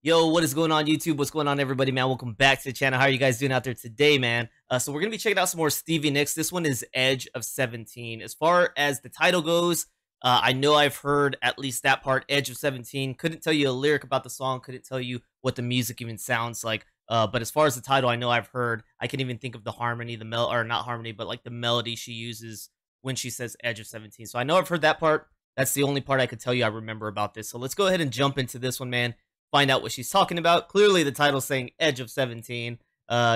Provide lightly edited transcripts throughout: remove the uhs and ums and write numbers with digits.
Yo, what is going on YouTube? What's going on everybody, man? Welcome back to the channel. How are you guys doing out there today, man? So we're going to be checking out some more STEVIE NICKS. This one is Edge of 17. As far as the title goes, I know I've heard at least that part, Edge of 17. Couldn't tell you a lyric about the song. Couldn't tell you what the music even sounds like. But as far as the title, I know I've heard. I can even think of the harmony, or not harmony, but like the melody she uses when she says Edge of 17. So I know I've heard that part. That's the only part I could tell you I remember about this. So let's go ahead and jump into this one, man. Find out what she's talking about. Clearly the title's saying Edge of 17.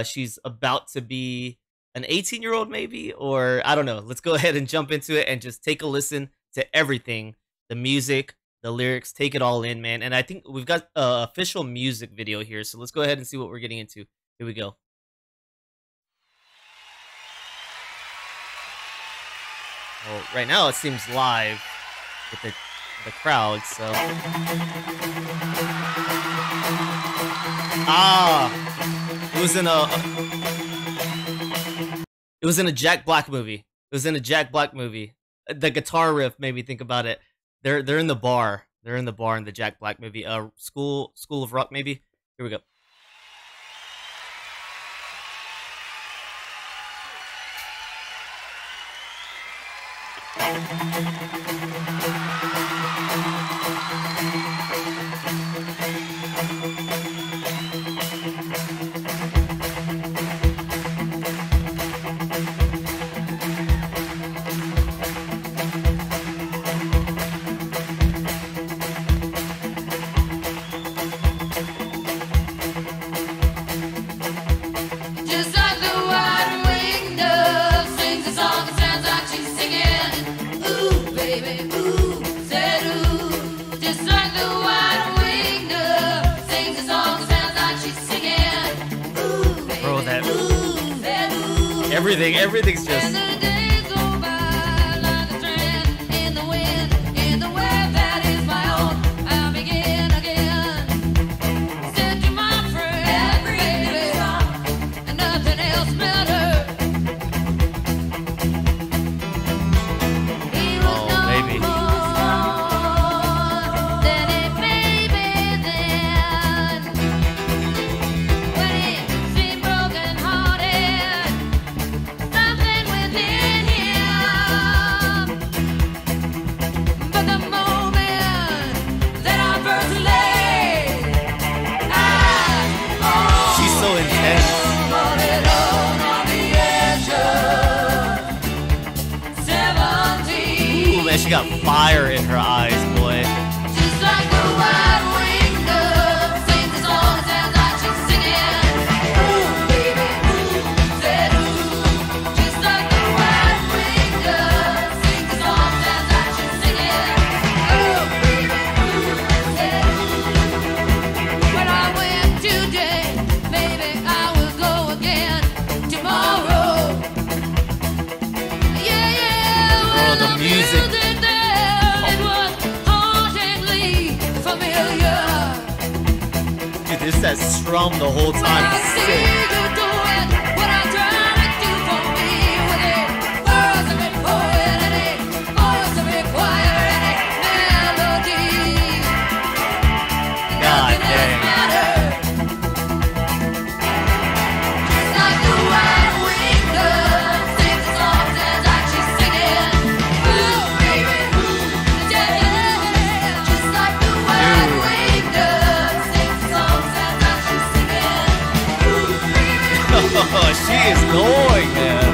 She's about to be an 18-year-old maybe, or I don't know. Let's go ahead and jump into it and just take a listen to everything. The music, the lyrics, take it all in, man. And I think we've got an official music video here, so let's go ahead and see what we're getting into. Here we go. Well, right now it seems live with the crowd, so it was in a Jack Black movie. It was in a Jack Black movie. The guitar riff made me think about it. They're in the bar. They're in the bar in the Jack Black movie. School of Rock maybe. Here we go. Everything's just she got fire in her eyes, boy. Just like the wide winged dove, sings the song, sounds like she's singing. Ooh, baby, ooh, said ooh. Just like the wide winged dove, sings the song, sounds like she's singing. Ooh, baby, ooh, said ooh. When I went today, maybe I will go again tomorrow. Yeah, yeah. Well, the music. This has strummed the whole time. God dang. She is going, man.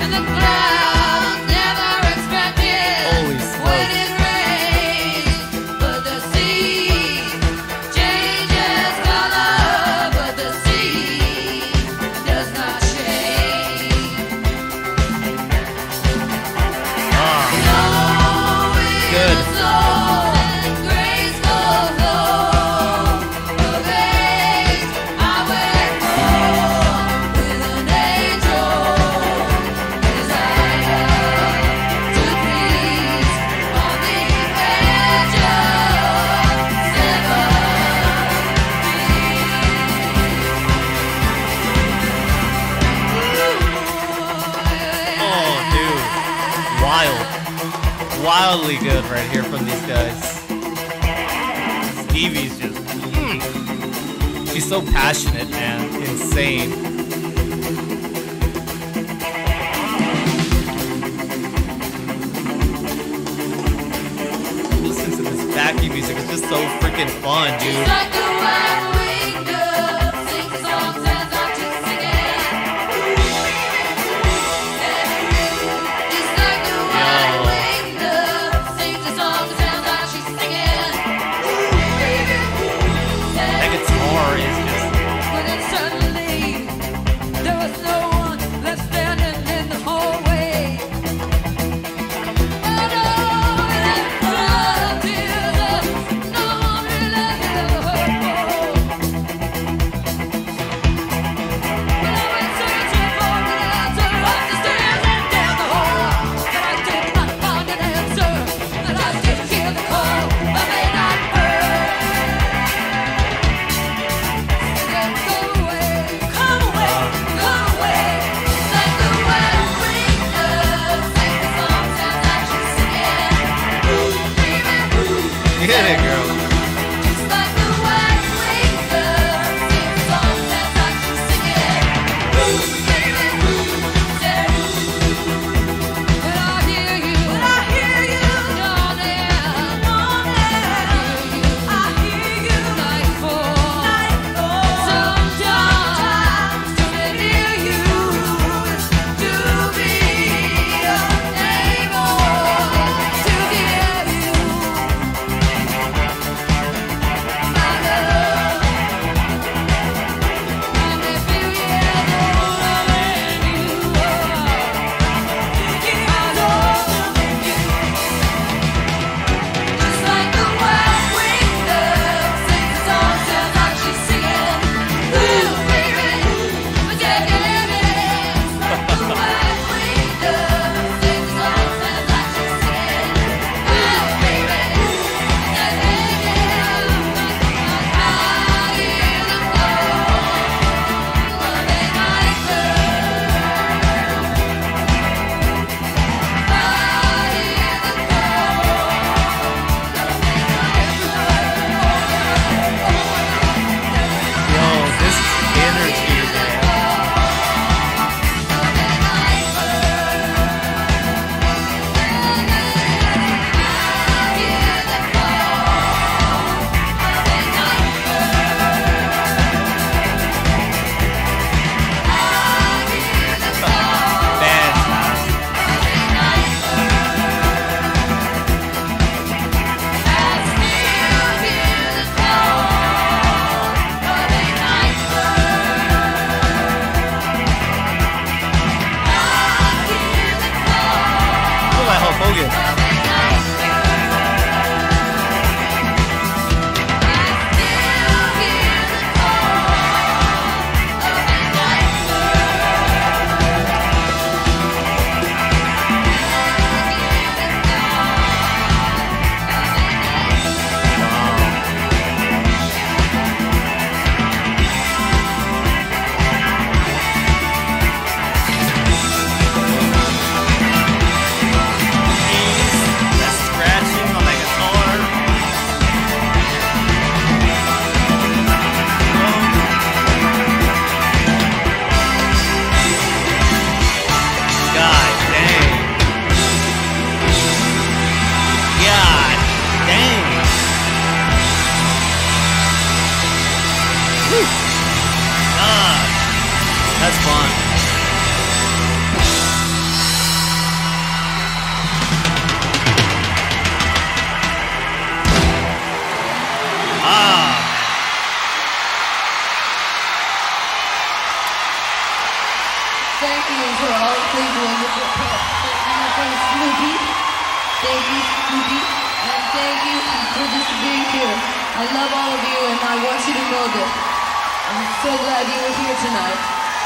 And the clouds never expected. Holy smokes. When it rains, but the sea changes color, but the sea does not change. Good. Wildly good right here from these guys. STEVIE's just She's so passionate, man. Insane. Listen to this backing music. It's just so freaking fun, dude. Get it, girl. That's fun. Thank you to all the people in the Snoopy. Thank you, Snoopy. And thank you for just being here. I love all of you and I want you to know that I'm so glad you were here tonight.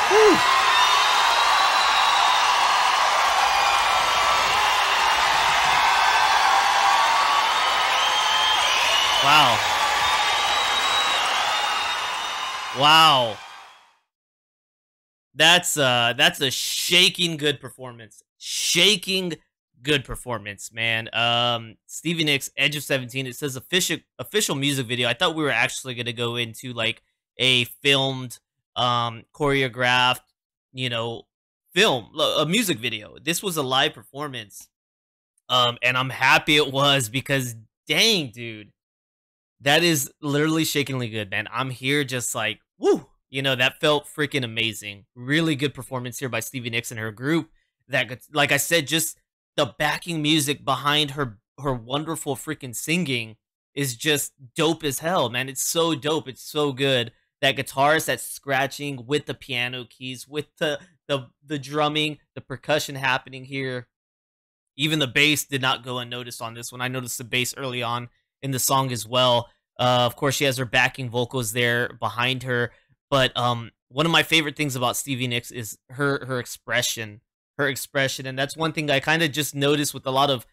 Woo. Wow. Wow. That's a shaking good performance. Shaking good performance, man. Stevie Nicks, Edge of 17. It says official music video. I thought we were actually gonna go into like a filmed, choreographed, you know, film, a music video. This was a live performance, and I'm happy it was because, dang, dude, that is literally shakingly good, man. I'm here just like, woo, that felt freaking amazing. Really good performance here by Stevie Nicks and her group. Like I said, just the backing music behind her wonderful freaking singing is just dope as hell, man. It's so dope. It's so good. That guitarist that's scratching with the piano keys, with the drumming, the percussion happening here. Even the bass did not go unnoticed on this one. I noticed the bass early on in the song as well. Of course, she has her backing vocals there behind her. But one of my favorite things about Stevie Nicks is her expression. Her expression. And that's one thing I kind of just noticed with a lot of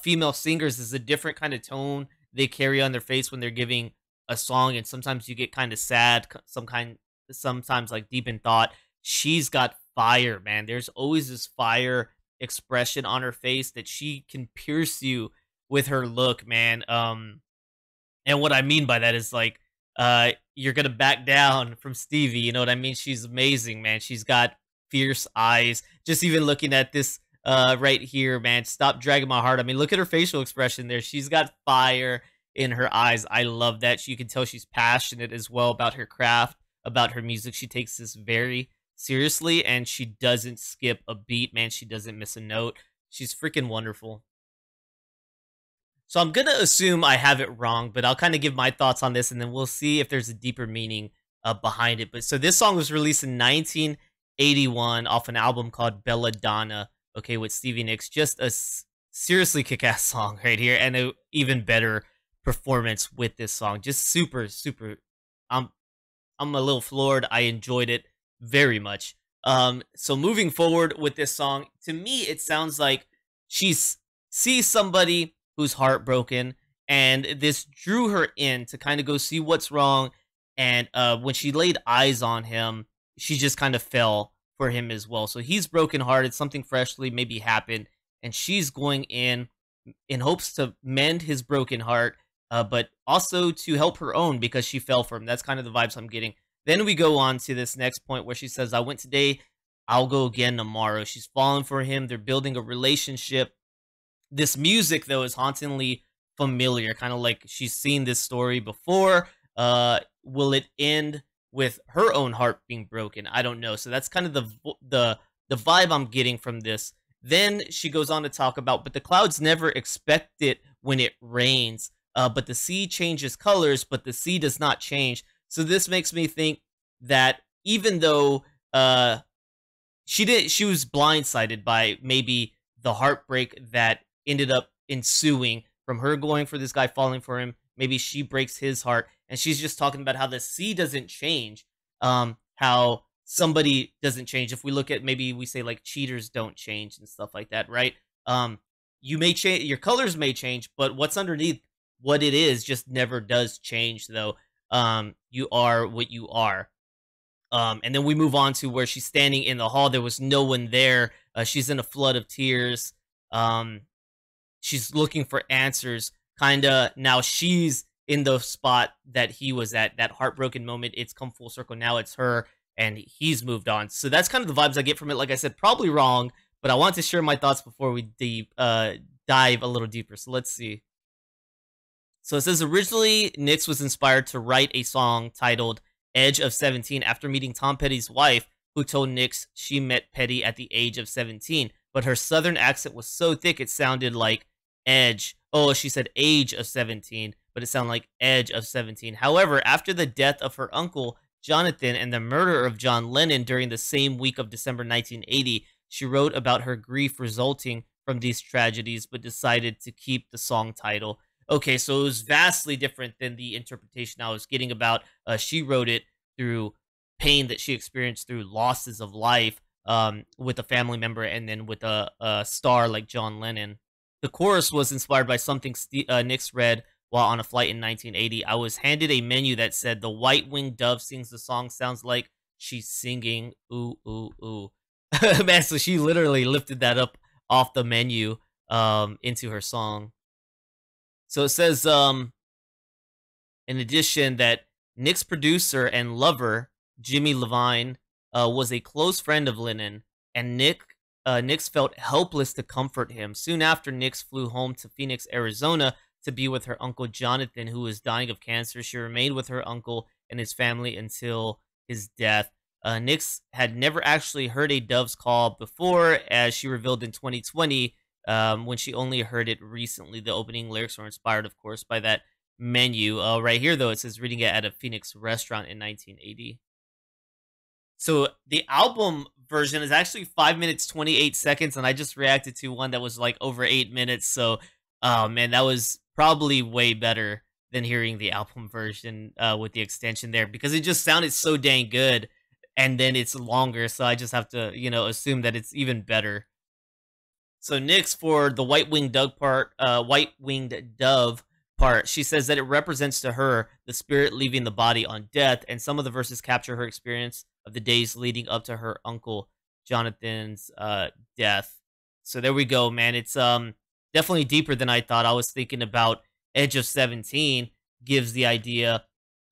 female singers is a different kind of tone they carry on their face when they're giving a song. And sometimes you get kind of sad, sometimes like deep in thought. She's got fire, man. There's always this fire expression on her face that she can pierce you with her look, man. And what I mean by that is like, you're gonna back down from Stevie. You know what I mean? She's amazing, man. She's got fierce eyes. Just even looking at this right here, man. Stop dragging my heart. I mean, look at her facial expression there. She's got fire in her eyes. I love that. You can tell she's passionate as well about her craft, about her music. She takes this very seriously, and she doesn't skip a beat, man. She doesn't miss a note. She's freaking wonderful. So I'm gonna assume I have it wrong, but I'll kind of give my thoughts on this, and then we'll see if there's a deeper meaning behind it. But so this song was released in 1981 off an album called Belladonna, okay, with Stevie Nicks. Just a seriously kick-ass song right here, and an even better performance with this song. Just super, super. I'm a little floored. I enjoyed it very much. So moving forward with this song, to me, it sounds like she sees somebody who's heartbroken, and this drew her in to kind of go see what's wrong. And when she laid eyes on him, she just kind of fell for him as well. So he's brokenhearted, something freshly maybe happened, and she's going in hopes to mend his broken heart, but also to help her own because she fell for him. That's kind of the vibes I'm getting. Then we go on to this next point where she says, I went today, I'll go again tomorrow. She's fallen for him. They're building a relationship. This music, though, is hauntingly familiar, kind of like she's seen this story before. Will it end with her own heart being broken? I don't know. So that's kind of the vibe I'm getting from this. Then she goes on to talk about, but the clouds never expect it when it rains. But the sea changes colors, but the sea does not change. So this makes me think that even though she was blindsided by maybe the heartbreak that ended up ensuing from her going for this guy, falling for him. Maybe she breaks his heart, and she's just talking about how the sea doesn't change, how somebody doesn't change. If we look at, maybe we say like cheaters don't change and stuff like that, right? You may change, your colors may change, but what's underneath, what it is, just never does change, though. You are what you are. And then we move on to where she's standing in the hall. There was no one there. She's in a flood of tears. She's looking for answers. Kinda now she's in the spot that he was at, that heartbroken moment. It's come full circle. Now it's her, and he's moved on. So that's kind of the vibes I get from it. Like I said, probably wrong, but I want to share my thoughts before we dive a little deeper. So let's see. So it says, originally, NICKS was inspired to write a song titled Edge of 17 after meeting Tom Petty's wife, who told NICKS she met Petty at the age of 17. But her southern accent was so thick it sounded like edge. Oh, she said age of 17, but it sounded like edge of 17. However, after the death of her uncle, Jonathan, and the murder of John Lennon during the same week of December 1980, she wrote about her grief resulting from these tragedies, but decided to keep the song title. Okay, so it was vastly different than the interpretation I was getting about. She wrote it through pain that she experienced through losses of life, with a family member, and then with a star like John Lennon. The chorus was inspired by something NICKS read while on a flight in 1980. I was handed a menu that said, the white-winged dove sings the song, sounds like she's singing, ooh, ooh, ooh. Man, so she literally lifted that up off the menu into her song. So it says, in addition, that Nick's producer and lover, Jimmy Levine, was a close friend of Lennon, and Nix felt helpless to comfort him. Soon after, Nix flew home to Phoenix, Arizona to be with her uncle Jonathan, who was dying of cancer. She remained with her uncle and his family until his death. Nix had never actually heard a dove's call before, as she revealed in 2020 when she only heard it recently. The opening lyrics were inspired, of course, by that menu. Right here, though, it says reading it at a Phoenix restaurant in 1980. So the album version is actually 5 minutes 28 seconds, and I just reacted to one that was like over 8 minutes. So, oh man, that was probably way better than hearing the album version with the extension there, because it just sounded so dang good. And then it's longer, so I just have to, assume that it's even better. So Nyx, for the white winged dove part, she says that it represents to her the spirit leaving the body on death, and some of the verses capture her experience of the days leading up to her uncle Jonathan's death. So there we go, man. It's definitely deeper than I thought. I was thinking about Edge of 17 gives the idea,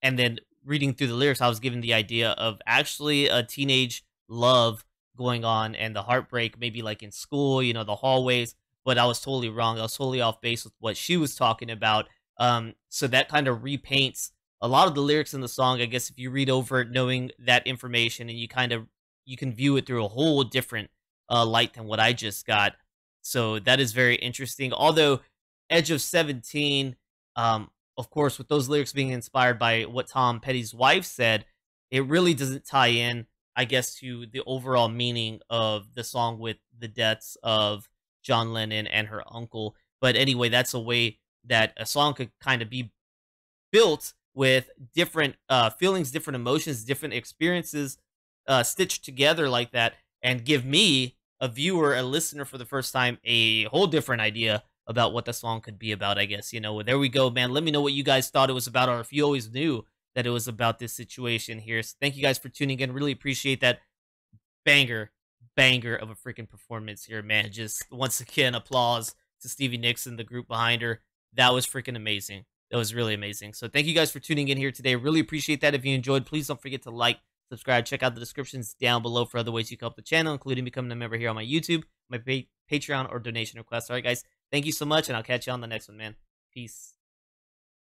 and then reading through the lyrics, I was given the idea of actually a teenage love going on and the heartbreak, maybe like in school, the hallways. But I was totally wrong. I was totally off base with what she was talking about. So that kind of repaints a lot of the lyrics in the song. I guess if you read over it, knowing that information, and you can view it through a whole different light than what I just got. So that is very interesting. Although Edge of 17, of course, with those lyrics being inspired by what Tom Petty's wife said, it really doesn't tie in, I guess, to the overall meaning of the song with the deaths of John Lennon and her uncle. But anyway, that's a way that a song could kind of be built with different feelings, different emotions, different experiences stitched together like that, and give me, a viewer, a listener, for the first time, a whole different idea about what the song could be about, I guess. There we go, man. Let me know what you guys thought it was about, or if you always knew that it was about this situation here. So thank you guys for tuning in. Really appreciate that. Banger of a freaking performance here, man. Just once again, applause to Stevie Nicks and the group behind her. That was freaking amazing. That was really amazing. So thank you guys for tuning in here today. Really appreciate that. If you enjoyed, please don't forget to like, subscribe, check out the descriptions down below for other ways you can help the channel, including becoming a member here on my YouTube, my Patreon, or donation requests. All right, guys, thank you so much, and I'll catch you on the next one, man. Peace.